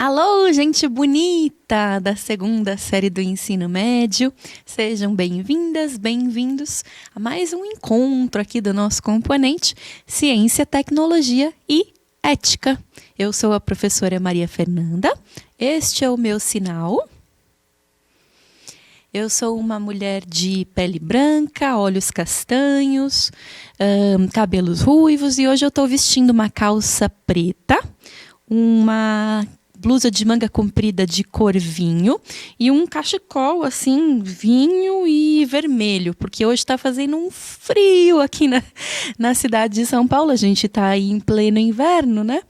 Alô, gente bonita da segunda série do ensino médio. Sejam bem-vindas, bem-vindos a mais um encontro aqui do nosso componente Ciência, Tecnologia e Ética. Eu sou a professora Maria Fernanda. Este é o meu sinal. Eu sou uma mulher de pele branca, olhos castanhos, cabelos ruivos e hoje eu estou vestindo uma calça preta, uma blusa de manga comprida de cor vinho e um cachecol assim, vinho e vermelho, porque hoje está fazendo um frio aqui na cidade de São Paulo. A gente está aí em pleno inverno, né?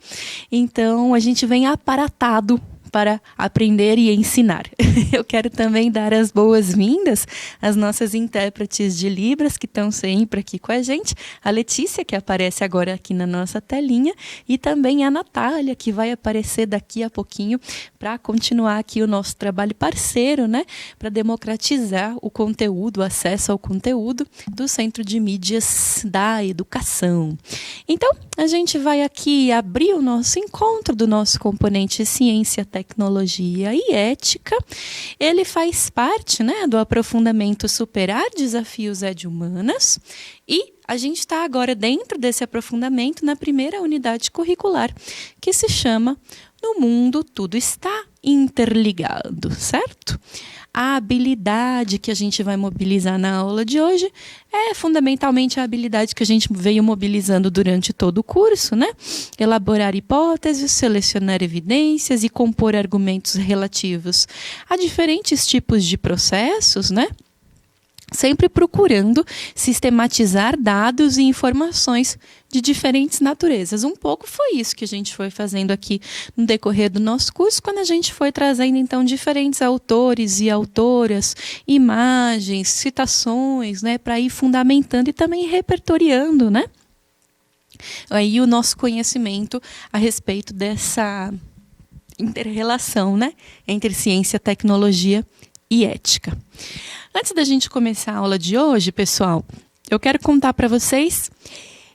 Então a gente vem aparatado para aprender e ensinar. Eu quero também dar as boas-vindas às nossas intérpretes de Libras que estão sempre aqui com a gente, a Letícia, que aparece agora aqui na nossa telinha, e também a Natália, que vai aparecer daqui a pouquinho para continuar aqui o nosso trabalho parceiro, né, para democratizar o conteúdo, o acesso ao conteúdo do Centro de Mídias da Educação. Então, a gente vai aqui abrir o nosso encontro do nosso componente Ciência, Tecnologia e Ética. Ele faz parte, né, do aprofundamento Superar Desafios Ed-Humanas e a gente está agora dentro desse aprofundamento na primeira unidade curricular, que se chama No Mundo Tudo Está Interligado, certo? A habilidade que a gente vai mobilizar na aula de hoje é fundamentalmente a habilidade que a gente veio mobilizando durante todo o curso, né? Elaborar hipóteses, selecionar evidências e compor argumentos relativos a diferentes tipos de processos, né? Sempre procurando sistematizar dados e informações de diferentes naturezas. Um pouco foi isso que a gente foi fazendo aqui no decorrer do nosso curso, quando a gente foi trazendo, então, diferentes autores e autoras, imagens, citações, né, para ir fundamentando e também repertoriando, né, aí o nosso conhecimento a respeito dessa inter-relação, né, entre ciência, tecnologia e ética. Antes da gente começar a aula de hoje, pessoal, eu quero contar para vocês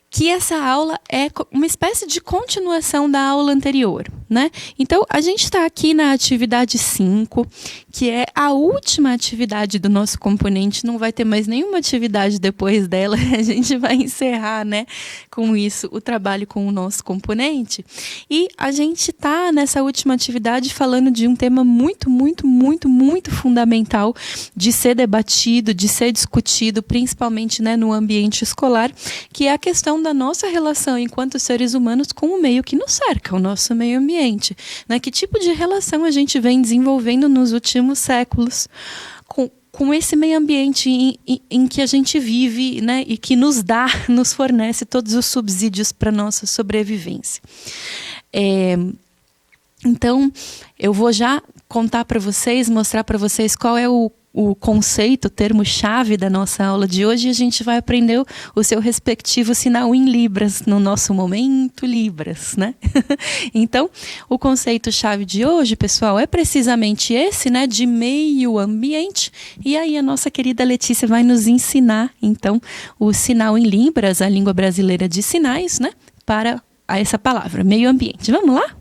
que essa aula é uma espécie de continuação da aula anterior, né? Então, a gente está aqui na atividade 5, que é a última atividade do nosso componente, não vai ter mais nenhuma atividade depois dela, a gente vai encerrar, né, com isso, o trabalho com o nosso componente. E a gente está nessa última atividade falando de um tema muito, muito, muito, muito fundamental de ser debatido, de ser discutido, principalmente, né, no ambiente escolar, que é a questão da nossa relação enquanto seres humanos com o meio que nos cerca, o nosso meio ambiente, né? Que tipo de relação a gente vem desenvolvendo nos últimos séculos com esse meio ambiente em que a gente vive, né? E que nos fornece todos os subsídios para a nossa sobrevivência. Então, eu vou já contar para vocês, mostrar para vocês qual é o conceito, o termo-chave da nossa aula de hoje, e a gente vai aprender o seu respectivo sinal em Libras, no nosso momento Libras, né? Então, o conceito-chave de hoje, pessoal, é precisamente esse, né, de meio ambiente, e aí a nossa querida Letícia vai nos ensinar, então, o sinal em Libras, a língua brasileira de sinais, né, para essa palavra, meio ambiente. Vamos lá?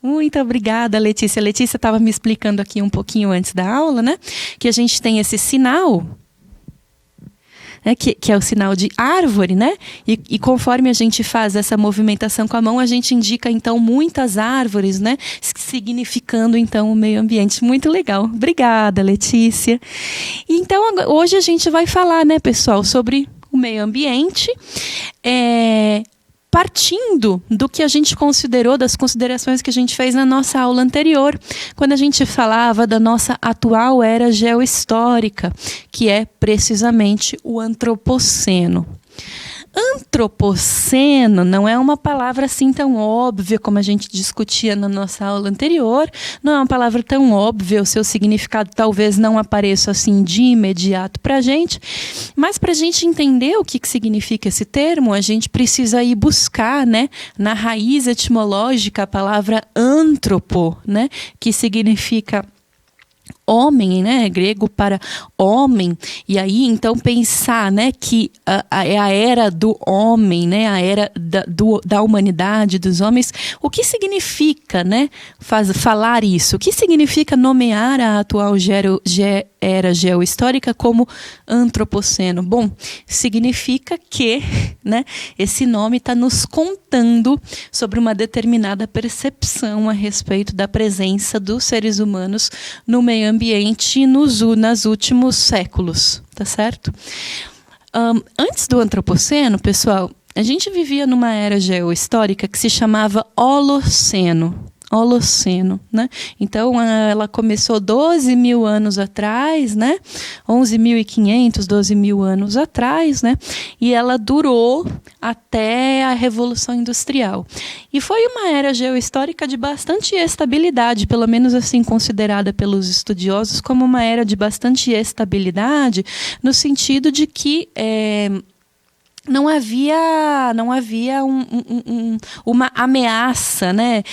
Muito obrigada, Letícia. A Letícia estava me explicando aqui um pouquinho antes da aula, né? Que a gente tem esse sinal, né, que é o sinal de árvore, né? E conforme a gente faz essa movimentação com a mão, a gente indica, então, muitas árvores, né? Significando, então, o meio ambiente. Muito legal. Obrigada, Letícia. Então, hoje a gente vai falar, né, pessoal, sobre o meio ambiente. Partindo do que a gente considerou, das considerações que a gente fez na nossa aula anterior, quando a gente falava da nossa atual era geohistórica, que é precisamente o antropoceno. Antropoceno não é uma palavra assim tão óbvia como a gente discutia na nossa aula anterior, não é uma palavra tão óbvia, o seu significado talvez não apareça assim de imediato para a gente, mas para a gente entender o que significa esse termo, a gente precisa ir buscar, né, na raiz etimológica a palavra antropo, né, que significa homem, né, grego para homem, e aí então pensar, né, que é a era do homem, né, a era da humanidade, dos homens. O que significa, né, falar isso? O que significa nomear a atual era geohistórica como antropoceno? Bom, significa que, né, esse nome está nos contando sobre uma determinada percepção a respeito da presença dos seres humanos no meio ambiente nos últimos séculos, tá certo? Antes do antropoceno, pessoal, a gente vivia numa era geohistórica que se chamava Holoceno. Holoceno, né? Então, ela começou 12 mil anos atrás, né? 11.500, 12 mil anos atrás, né? E ela durou até a Revolução Industrial. E foi uma era geohistórica de bastante estabilidade, pelo menos assim considerada pelos estudiosos como uma era de bastante estabilidade, no sentido de que não havia uma ameaça, né,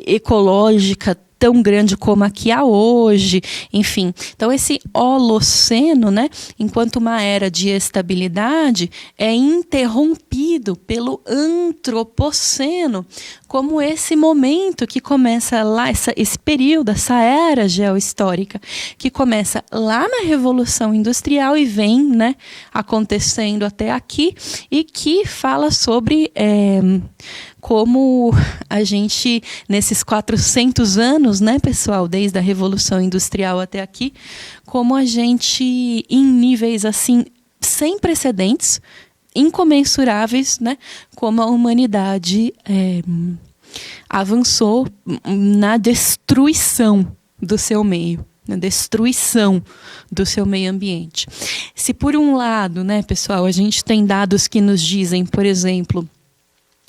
ecológica tão grande como a que há hoje, enfim. Então, esse Holoceno, né, enquanto uma era de estabilidade, é interrompido pelo Antropoceno, como esse momento que começa lá, esse período, essa era geohistórica, que começa lá na Revolução Industrial e vem, né, acontecendo até aqui, e que fala sobre como a gente, nesses 400 anos, né, pessoal, desde a Revolução Industrial até aqui, como a gente, em níveis assim, sem precedentes, incomensuráveis, né, como a humanidade avançou na destruição do seu meio, na destruição do seu meio ambiente. Se por um lado, né, pessoal, a gente tem dados que nos dizem, por exemplo,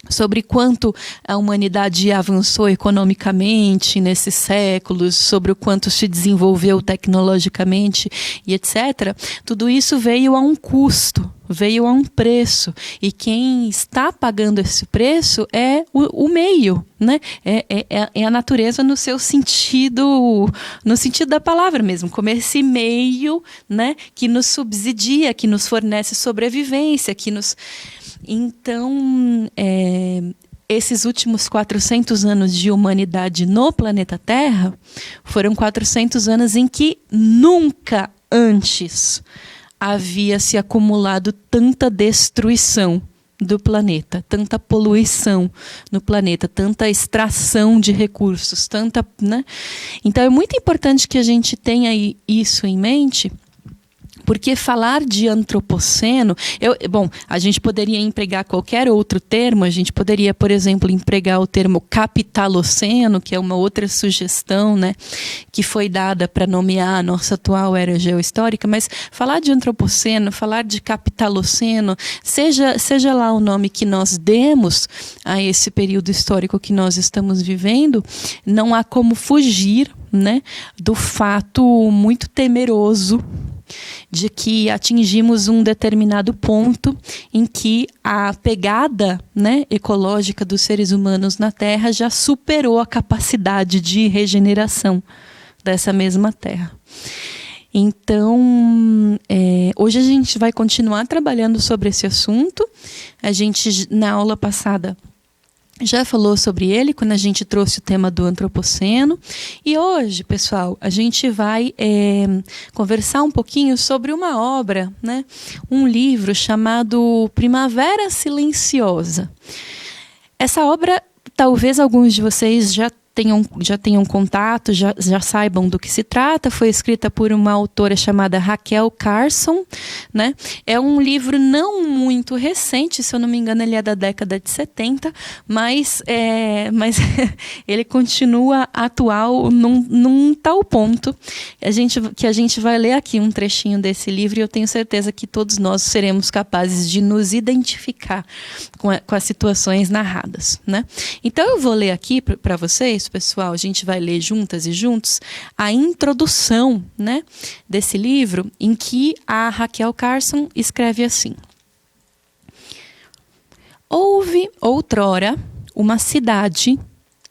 sobre quanto a humanidade avançou economicamente nesses séculos, sobre o quanto se desenvolveu tecnologicamente e etc., tudo isso veio a um custo, veio a um preço. E quem está pagando esse preço é o meio, né? É a natureza no seu sentido, no sentido da palavra mesmo, como esse meio, né, que nos subsidia, que nos fornece sobrevivência, que nos... Então, esses últimos 400 anos de humanidade no planeta Terra foram 400 anos em que nunca antes havia se acumulado tanta destruição do planeta, tanta poluição no planeta, tanta extração de recursos, tanta, né? Então, é muito importante que a gente tenha isso em mente, porque falar de antropoceno... Bom, a gente poderia empregar qualquer outro termo, a gente poderia, por exemplo, empregar o termo capitaloceno, que é uma outra sugestão, né, que foi dada para nomear a nossa atual era geohistórica, mas falar de antropoceno, falar de capitaloceno, seja lá o nome que nós demos a esse período histórico que nós estamos vivendo, não há como fugir, né, do fato muito temeroso de que atingimos um determinado ponto em que a pegada, né, ecológica dos seres humanos na Terra já superou a capacidade de regeneração dessa mesma Terra. Então, hoje a gente vai continuar trabalhando sobre esse assunto. A gente, na aula passada, já falou sobre ele quando a gente trouxe o tema do antropoceno. E hoje, pessoal, a gente vai conversar um pouquinho sobre uma obra, né? Um livro chamado Primavera Silenciosa. Essa obra, talvez alguns de vocês já tenham contato, já saibam do que se trata. Foi escrita por uma autora chamada Rachel Carson, né? É um livro não muito recente, se eu não me engano ele é da década de 70, mas ele continua atual num tal ponto que a gente vai ler aqui um trechinho desse livro, e eu tenho certeza que todos nós seremos capazes de nos identificar com as situações narradas, né? Então eu vou ler aqui para vocês, pessoal, a gente vai ler juntas e juntos a introdução, né, desse livro, em que a Rachel Carson escreve assim: houve outrora uma cidade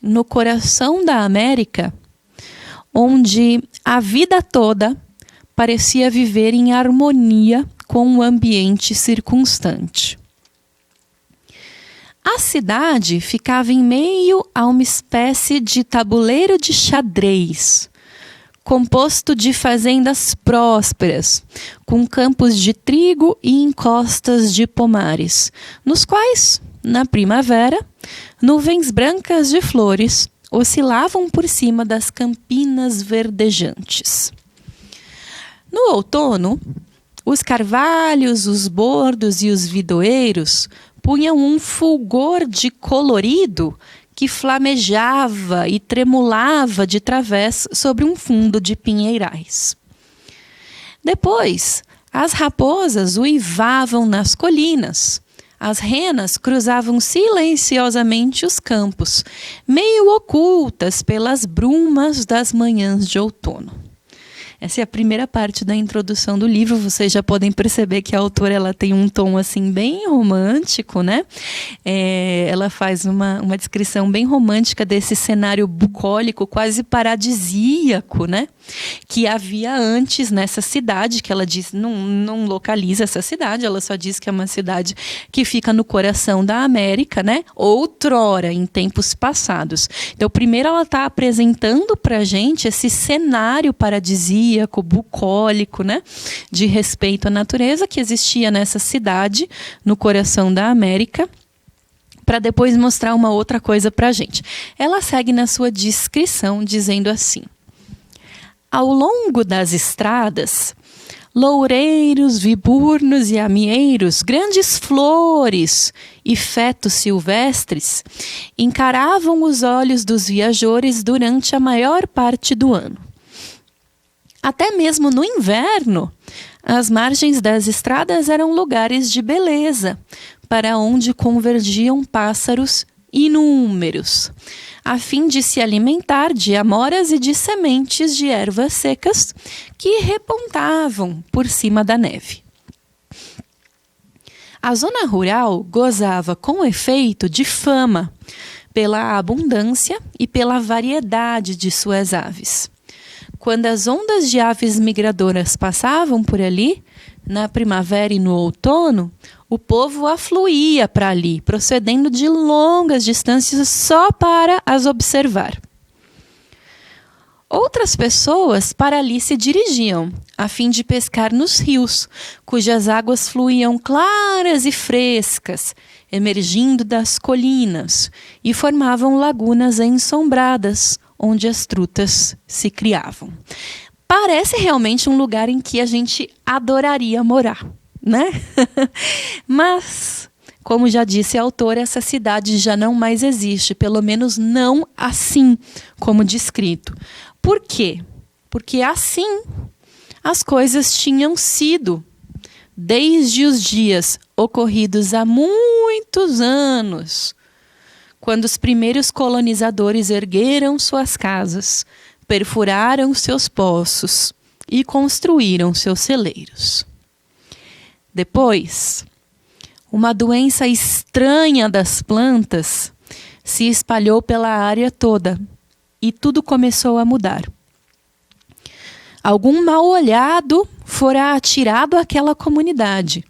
no coração da América onde a vida toda parecia viver em harmonia com o ambiente circunstante. A cidade ficava em meio a uma espécie de tabuleiro de xadrez, composto de fazendas prósperas, com campos de trigo e encostas de pomares, nos quais, na primavera, nuvens brancas de flores oscilavam por cima das campinas verdejantes. No outono, os carvalhos, os bordos e os vidoeiros punham um fulgor de colorido que flamejava e tremulava de través sobre um fundo de pinheirais. Depois, as raposas uivavam nas colinas, as renas cruzavam silenciosamente os campos, meio ocultas pelas brumas das manhãs de outono. Essa é a primeira parte da introdução do livro. Vocês já podem perceber que a autora ela tem um tom assim bem romântico, né? Ela faz uma descrição bem romântica desse cenário bucólico, quase paradisíaco, né? Que havia antes nessa cidade, que ela diz, não localiza essa cidade, ela só diz que é uma cidade que fica no coração da América, né? Outrora, em tempos passados. Então, primeiro ela está apresentando para a gente esse cenário paradisíaco, bucólico, né, de respeito à natureza que existia nessa cidade, no coração da América, para depois mostrar uma outra coisa para a gente. Ela segue na sua descrição dizendo assim: ao longo das estradas, loureiros, viburnos e amieiros, grandes flores e fetos silvestres encaravam os olhos dos viajores durante a maior parte do ano. Até mesmo no inverno, as margens das estradas eram lugares de beleza, para onde convergiam pássaros inúmeros, a fim de se alimentar de amoras e de sementes de ervas secas que repontavam por cima da neve. A zona rural gozava, com efeito, de fama pela abundância e pela variedade de suas aves. Quando as ondas de aves migradoras passavam por ali, na primavera e no outono, o povo afluía para ali, procedendo de longas distâncias só para as observar. Outras pessoas para ali se dirigiam, a fim de pescar nos rios, cujas águas fluíam claras e frescas, emergindo das colinas, e formavam lagunas ensombradas, onde as trutas se criavam. Parece realmente um lugar em que a gente adoraria morar, né? Mas, como já disse a autora, essa cidade já não mais existe, pelo menos não assim como descrito. Por quê? Porque assim as coisas tinham sido desde os dias ocorridos há muitos anos, quando os primeiros colonizadores ergueram suas casas, perfuraram seus poços e construíram seus celeiros. Depois, uma doença estranha das plantas se espalhou pela área toda e tudo começou a mudar. Algum mal-olhado fora atirado àquela comunidade.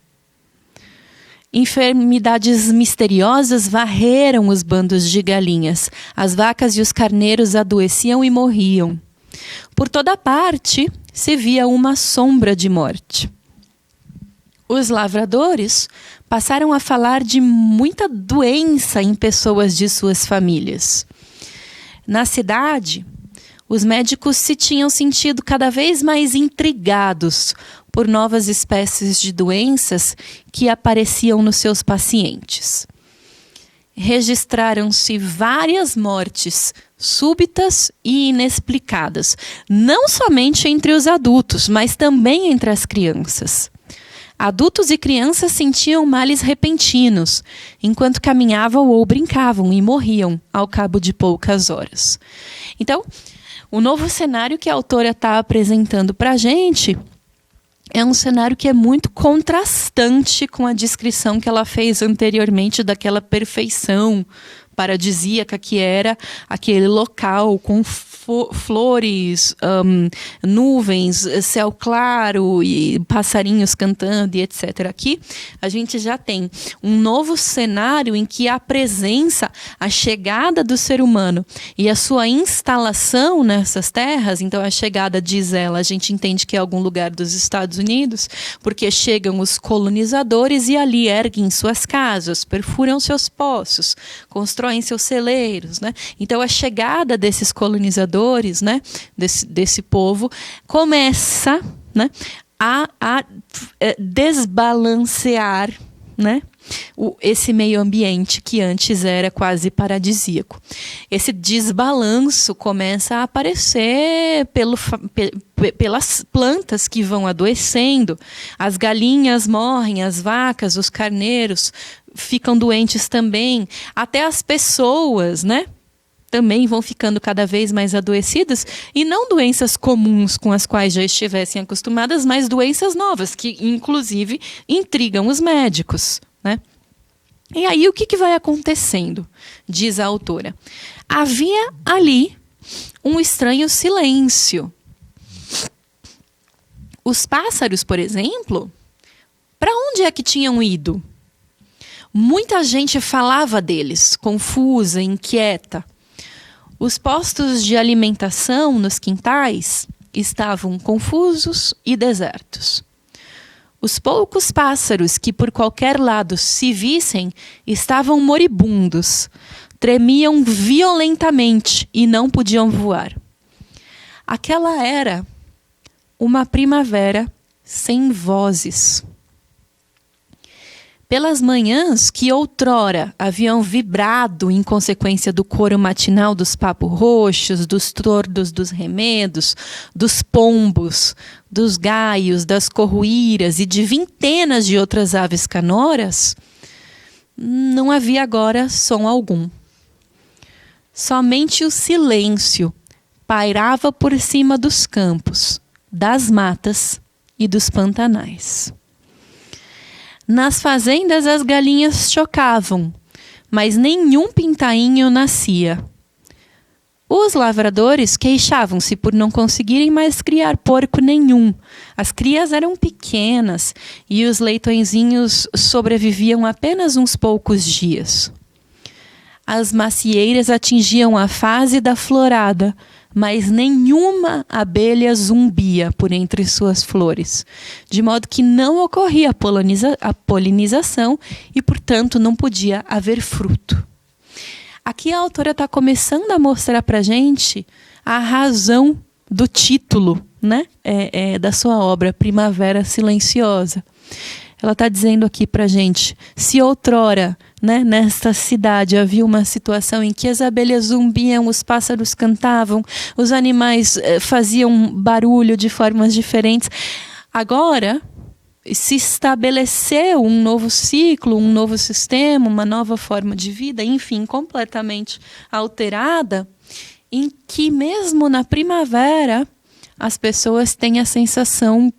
Enfermidades misteriosas varreram os bandos de galinhas. As vacas e os carneiros adoeciam e morriam. Por toda parte se via uma sombra de morte. Os lavradores passaram a falar de muita doença em pessoas de suas famílias. Na cidade, os médicos se tinham sentido cada vez mais intrigados por novas espécies de doenças que apareciam nos seus pacientes. Registraram-se várias mortes súbitas e inexplicadas, não somente entre os adultos, mas também entre as crianças. Adultos e crianças sentiam males repentinos, enquanto caminhavam ou brincavam e morriam ao cabo de poucas horas. Então, o novo cenário que a autora está apresentando para a gente é um cenário que é muito contrastante com a descrição que ela fez anteriormente daquela perfeição paradisíaca que era aquele local com flores, nuvens, céu claro e passarinhos cantando e etc. Aqui a gente já tem um novo cenário em que a presença, a chegada do ser humano e a sua instalação nessas terras, então a chegada, diz ela, a gente entende que é algum lugar dos Estados Unidos, porque chegam os colonizadores e ali erguem suas casas, perfuram seus poços, constroem seus celeiros, né? Então a chegada desses colonizadores, né, desse povo, começa, né, a desbalancear, né, esse meio ambiente que antes era quase paradisíaco. Esse desbalanço começa a aparecer pelas plantas que vão adoecendo, as galinhas morrem, as vacas, os carneiros ficam doentes também, até as pessoas, né, também vão ficando cada vez mais adoecidas, e não doenças comuns com as quais já estivessem acostumadas, mas doenças novas, que inclusive intrigam os médicos, né? E aí o que vai acontecendo? Diz a autora. Havia ali um estranho silêncio. Os pássaros, por exemplo, para onde é que tinham ido? Muita gente falava deles, confusa, inquieta. Os postos de alimentação nos quintais estavam confusos e desertos. Os poucos pássaros que por qualquer lado se vissem estavam moribundos, tremiam violentamente e não podiam voar. Aquela era uma primavera sem vozes. Pelas manhãs que outrora haviam vibrado em consequência do coro matinal dos papo-roxos, dos tordos dos remedos, dos pombos, dos gaios, das corruíras e de vintenas de outras aves canoras, não havia agora som algum. Somente o silêncio pairava por cima dos campos, das matas e dos pantanais. Nas fazendas as galinhas chocavam, mas nenhum pintainho nascia. Os lavradores queixavam-se por não conseguirem mais criar porco nenhum. As crias eram pequenas e os leitõezinhos sobreviviam apenas uns poucos dias. As macieiras atingiam a fase da florada, mas nenhuma abelha zumbia por entre suas flores, de modo que não ocorria a polinização e, portanto, não podia haver fruto. Aqui a autora está começando a mostrar para a gente a razão do título, né, da sua obra, Primavera Silenciosa. Ela está dizendo aqui para a gente, se outrora, né, nesta cidade havia uma situação em que as abelhas zumbiam, os pássaros cantavam, os animais faziam barulho de formas diferentes, agora se estabeleceu um novo ciclo, um novo sistema, uma nova forma de vida, enfim, completamente alterada, em que mesmo na primavera as pessoas têm a sensação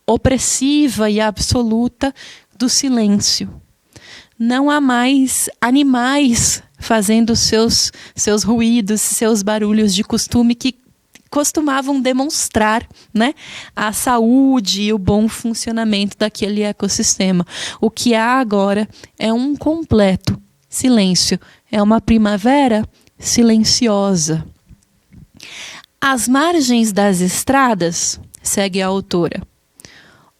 opressiva e absoluta do silêncio. Não há mais animais fazendo seus ruídos, seus barulhos de costume que costumavam demonstrar, né, a saúde e o bom funcionamento daquele ecossistema. O que há agora é um completo silêncio. É uma primavera silenciosa. As margens das estradas, segue a autora,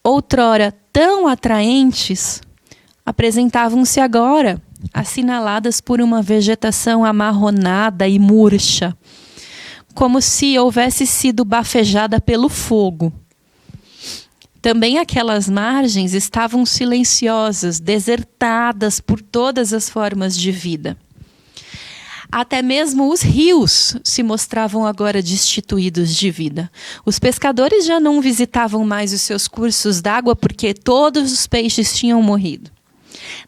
outrora tão atraentes, apresentavam-se agora assinaladas por uma vegetação amarronada e murcha, como se houvesse sido bafejada pelo fogo. Também aquelas margens estavam silenciosas, desertadas por todas as formas de vida. Até mesmo os rios se mostravam agora destituídos de vida. Os pescadores já não visitavam mais os seus cursos d'água porque todos os peixes tinham morrido.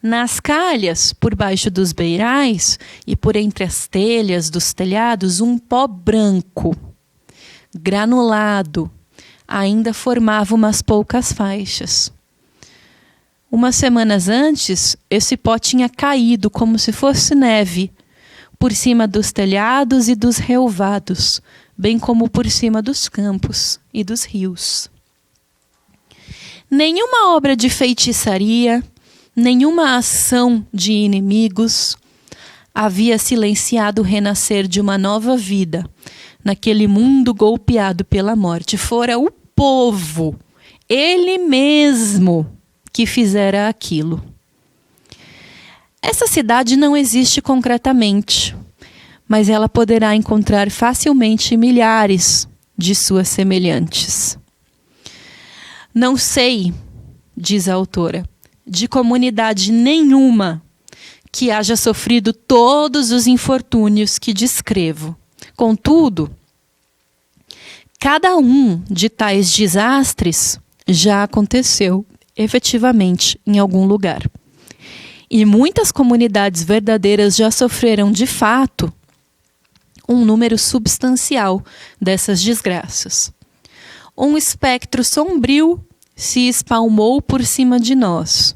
Nas calhas, por baixo dos beirais e por entre as telhas dos telhados, um pó branco, granulado, ainda formava umas poucas faixas. Umas semanas antes, esse pó tinha caído como se fosse neve, por cima dos telhados e dos relvados, bem como por cima dos campos e dos rios. Nenhuma obra de feitiçaria, nenhuma ação de inimigos havia silenciado o renascer de uma nova vida naquele mundo golpeado pela morte. Fora o povo, ele mesmo, que fizera aquilo. Essa cidade não existe concretamente, mas ela poderá encontrar facilmente milhares de suas semelhantes. Não sei, diz a autora, de comunidade nenhuma que haja sofrido todos os infortúnios que descrevo. Contudo, cada um de tais desastres já aconteceu efetivamente em algum lugar. E muitas comunidades verdadeiras já sofreram de fato um número substancial dessas desgraças. Um espectro sombrio se espalmou por cima de nós,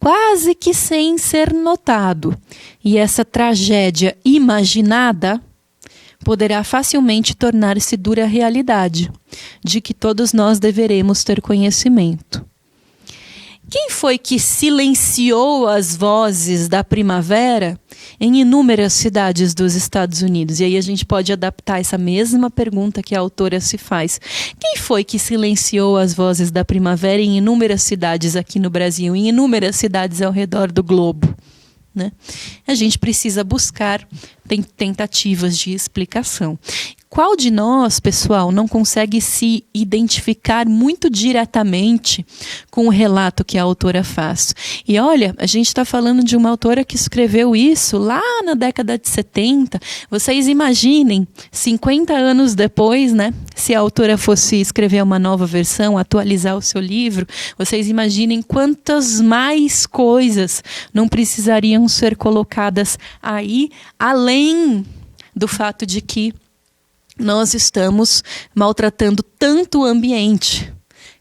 quase que sem ser notado, e essa tragédia imaginada poderá facilmente tornar-se dura realidade, de que todos nós deveremos ter conhecimento. Quem foi que silenciou as vozes da primavera em inúmeras cidades dos Estados Unidos? E aí a gente pode adaptar essa mesma pergunta que a autora se faz. Quem foi que silenciou as vozes da primavera em inúmeras cidades aqui no Brasil, em inúmeras cidades ao redor do globo? Né? A gente precisa buscar tentativas de explicação. Qual de nós, pessoal, não consegue se identificar muito diretamente com o relato que a autora faz? E olha, a gente está falando de uma autora que escreveu isso lá na década de 70. Vocês imaginem, 50 anos depois, né? Se a autora fosse escrever uma nova versão, atualizar o seu livro, vocês imaginem quantas mais coisas não precisariam ser colocadas aí, além do fato de que nós estamos maltratando tanto o ambiente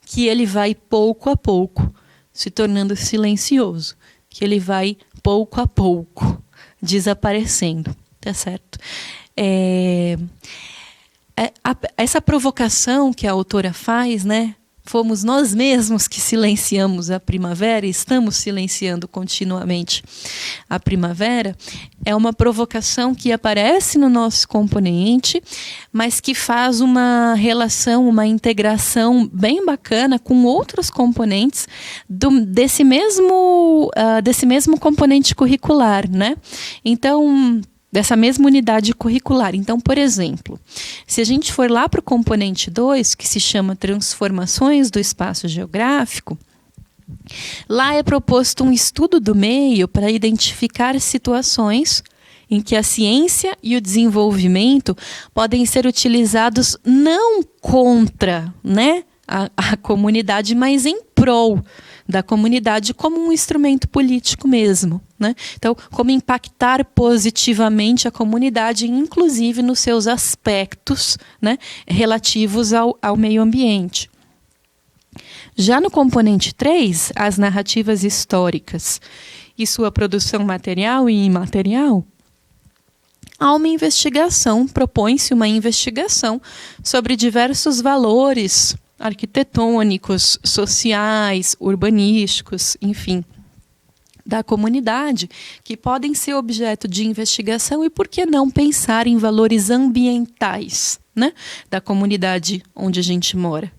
que ele vai pouco a pouco se tornando silencioso, que ele vai pouco a pouco desaparecendo, tá certo? Essa provocação que a autora faz, né? Fomos nós mesmos que silenciamos a primavera e estamos silenciando continuamente a primavera, é uma provocação que aparece no nosso componente, mas que faz uma relação, uma integração bem bacana com outros componentes desse mesmo componente curricular, né? Então, dessa mesma unidade curricular. Então, por exemplo, se a gente for lá para o componente 2, que se chama Transformações do Espaço Geográfico, lá é proposto um estudo do meio para identificar situações em que a ciência e o desenvolvimento podem ser utilizados não contra, né, a comunidade, mas em prol da comunidade como um instrumento político mesmo, né? Então, como impactar positivamente a comunidade, inclusive nos seus aspectos, né, relativos ao meio ambiente. Já no componente 3, as narrativas históricas e sua produção material e imaterial, há uma investigação, propõe-se uma investigação sobre diversos valores arquitetônicos, sociais, urbanísticos, enfim, da comunidade, que podem ser objeto de investigação e, por que não, pensar em valores ambientais, né, da comunidade onde a gente mora.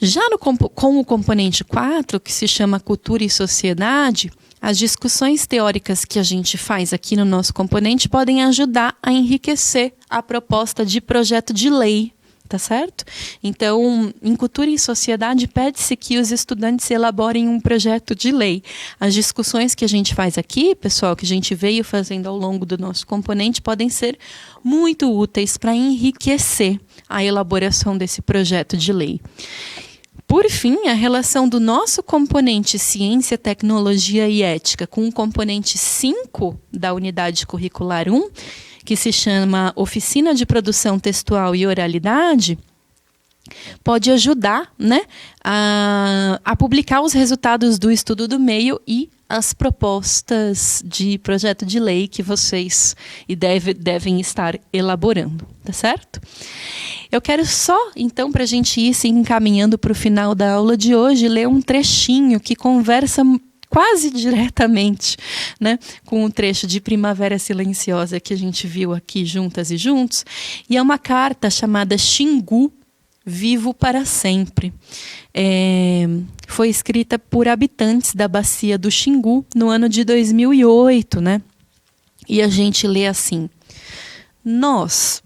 Já com o componente 4, que se chama Cultura e Sociedade, as discussões teóricas que a gente faz aqui no nosso componente podem ajudar a enriquecer a proposta de projeto de lei, tá certo? Então, em Cultura e Sociedade, pede-se que os estudantes elaborem um projeto de lei. As discussões que a gente faz aqui, pessoal, que a gente veio fazendo ao longo do nosso componente, podem ser muito úteis para enriquecer a elaboração desse projeto de lei. Por fim, a relação do nosso componente Ciência, Tecnologia e Ética com o componente 5 da unidade curricular 1, que se chama Oficina de Produção Textual e Oralidade, pode ajudar, né, a publicar os resultados do estudo do meio e as propostas de projeto de lei que vocês devem estar elaborando, tá certo? Eu quero só, então, para a gente ir se encaminhando para o final da aula de hoje, ler um trechinho que conversa quase diretamente, né, com o trecho de Primavera Silenciosa que a gente viu aqui juntas e juntos, e é uma carta chamada Xingu, Vivo para Sempre. Foi escrita por habitantes da bacia do Xingu no ano de 2008, né? E a gente lê assim: nós,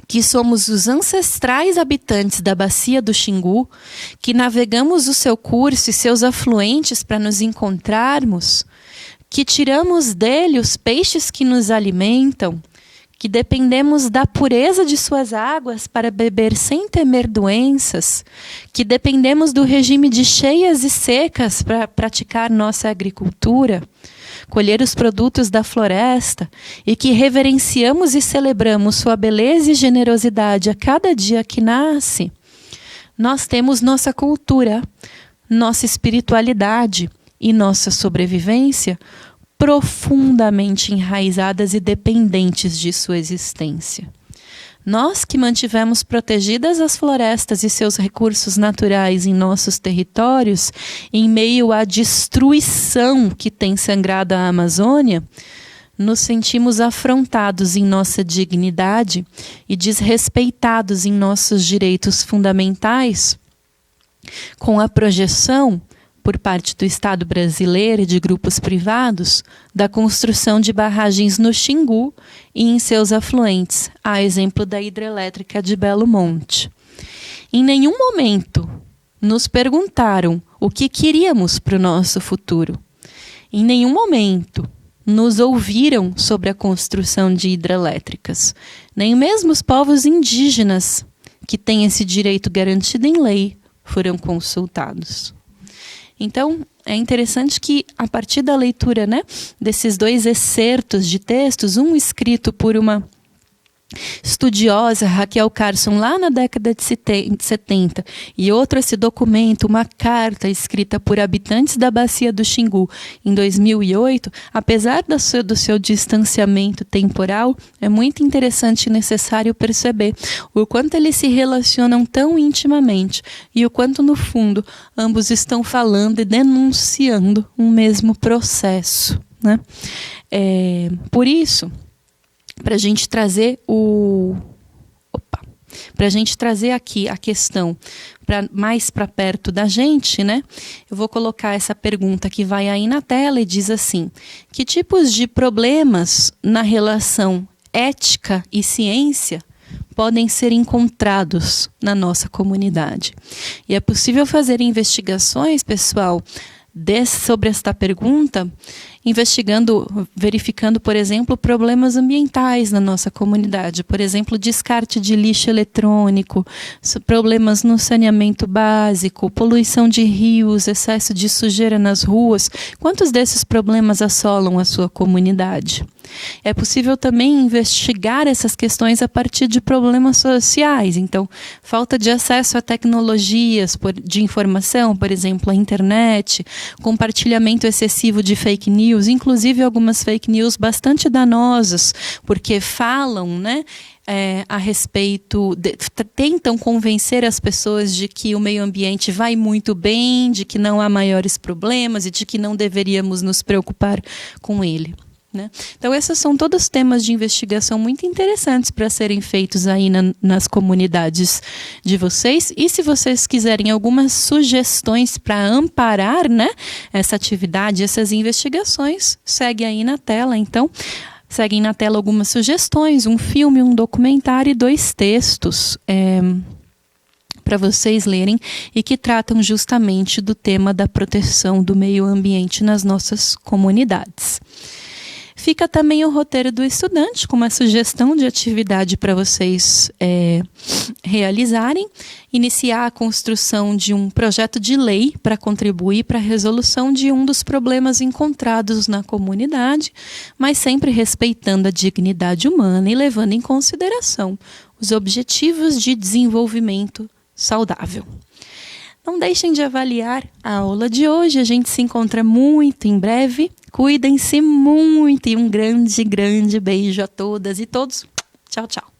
que somos os ancestrais habitantes da bacia do Xingu, que navegamos o seu curso e seus afluentes para nos encontrarmos, que tiramos dele os peixes que nos alimentam, que dependemos da pureza de suas águas para beber sem temer doenças, que dependemos do regime de cheias e secas para praticar nossa agricultura, colher os produtos da floresta, e que reverenciamos e celebramos sua beleza e generosidade a cada dia que nasce, nós temos nossa cultura, nossa espiritualidade e nossa sobrevivência profundamente enraizadas e dependentes de sua existência. Nós que mantivemos protegidas as florestas e seus recursos naturais em nossos territórios, em meio à destruição que tem sangrado a Amazônia, nos sentimos afrontados em nossa dignidade e desrespeitados em nossos direitos fundamentais, com a projeção por parte do Estado brasileiro e de grupos privados, da construção de barragens no Xingu e em seus afluentes, a exemplo da hidrelétrica de Belo Monte. Em nenhum momento nos perguntaram o que queríamos para o nosso futuro. Em nenhum momento nos ouviram sobre a construção de hidrelétricas. Nem mesmo os povos indígenas, que têm esse direito garantido em lei, foram consultados. Então, é interessante que, a partir da leitura, né, desses dois excertos de textos, um escrito por uma estudiosa, Raquel Carson, lá na década de 70, e outro esse documento, uma carta escrita por habitantes da bacia do Xingu em 2008, apesar do seu distanciamento temporal, é muito interessante e necessário perceber o quanto eles se relacionam tão intimamente e o quanto, no fundo, ambos estão falando e denunciando um mesmo processo, né? Por isso, para a gente trazer para a gente trazer aqui a questão mais para perto da gente, né? Eu vou colocar essa pergunta que vai aí na tela e diz assim: que tipos de problemas na relação ética e ciência podem ser encontrados na nossa comunidade? E é possível fazer investigações, pessoal, sobre esta pergunta, verificando, por exemplo, problemas ambientais na nossa comunidade, por exemplo, descarte de lixo eletrônico, problemas no saneamento básico, poluição de rios, excesso de sujeira nas ruas. Quantos desses problemas assolam a sua comunidade? É possível também investigar essas questões a partir de problemas sociais. Então, falta de acesso a tecnologias de informação, por exemplo, a internet, compartilhamento excessivo de fake news, inclusive algumas fake news bastante danosas, porque falam, né, a respeito, tentam convencer as pessoas de que o meio ambiente vai muito bem, de que não há maiores problemas e de que não deveríamos nos preocupar com ele, né? Então, esses são todos temas de investigação muito interessantes para serem feitos aí nas comunidades de vocês. E se vocês quiserem algumas sugestões para amparar, né, essa atividade, essas investigações, segue aí na tela. Então, seguem na tela algumas sugestões, um filme, um documentário e 2 textos para vocês lerem e que tratam justamente do tema da proteção do meio ambiente nas nossas comunidades. Fica também o roteiro do estudante, com uma sugestão de atividade para vocês realizarem. Iniciar a construção de um projeto de lei para contribuir para a resolução de um dos problemas encontrados na comunidade, mas sempre respeitando a dignidade humana e levando em consideração os objetivos de desenvolvimento saudável. Não deixem de avaliar a aula de hoje. A gente se encontra muito em breve. Cuidem-se muito e um grande, grande beijo a todas e todos. Tchau, tchau.